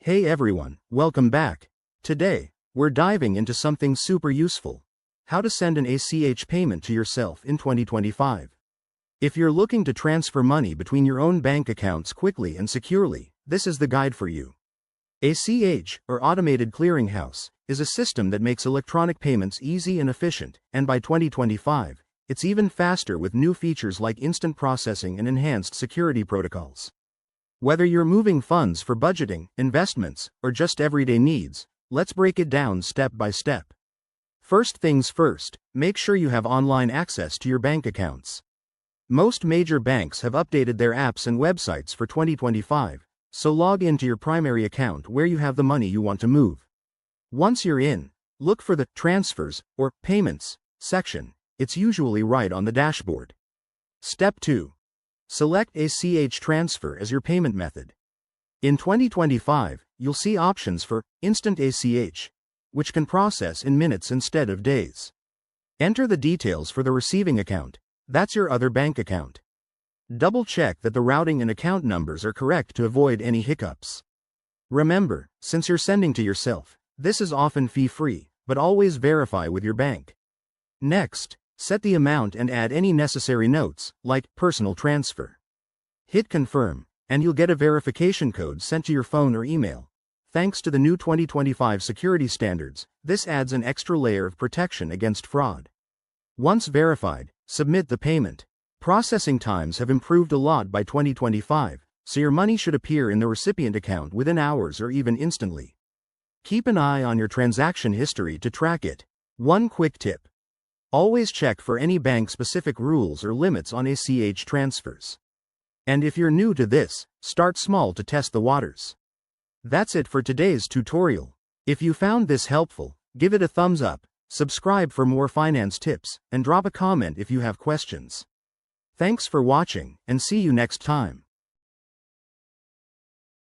Hey everyone, welcome back. Today, we're diving into something super useful. How to send an ACH payment to yourself in 2025. If you're looking to transfer money between your own bank accounts quickly and securely, this is the guide for you. ACH, or Automated Clearinghouse, is a system that makes electronic payments easy and efficient, and by 2025, it's even faster with new features like instant processing and enhanced security protocols. Whether you're moving funds for budgeting, investments, or just everyday needs, let's break it down step by step. First things first, make sure you have online access to your bank accounts. Most major banks have updated their apps and websites for 2025, so log into your primary account where you have the money you want to move. Once you're in, look for the Transfers or Payments section. It's usually right on the dashboard. Step 2. Select ACH Transfer as your payment method. In 2025, you'll see options for Instant ACH, which can process in minutes instead of days. Enter the details for the receiving account. That's your other bank account. Double-check that the routing and account numbers are correct to avoid any hiccups. Remember, since you're sending to yourself, this is often fee-free, but always verify with your bank. Next, set the amount and add any necessary notes, like personal transfer. Hit confirm, and you'll get a verification code sent to your phone or email. Thanks to the new 2025 security standards, this adds an extra layer of protection against fraud. Once verified, submit the payment. Processing times have improved a lot by 2025, so your money should appear in the recipient account within hours or even instantly. Keep an eye on your transaction history to track it. One quick tip. Always check for any bank-specific rules or limits on ACH transfers. And if you're new to this, start small to test the waters. That's it for today's tutorial. If you found this helpful, give it a thumbs up, subscribe for more finance tips, and drop a comment if you have questions. Thanks for watching, and see you next time.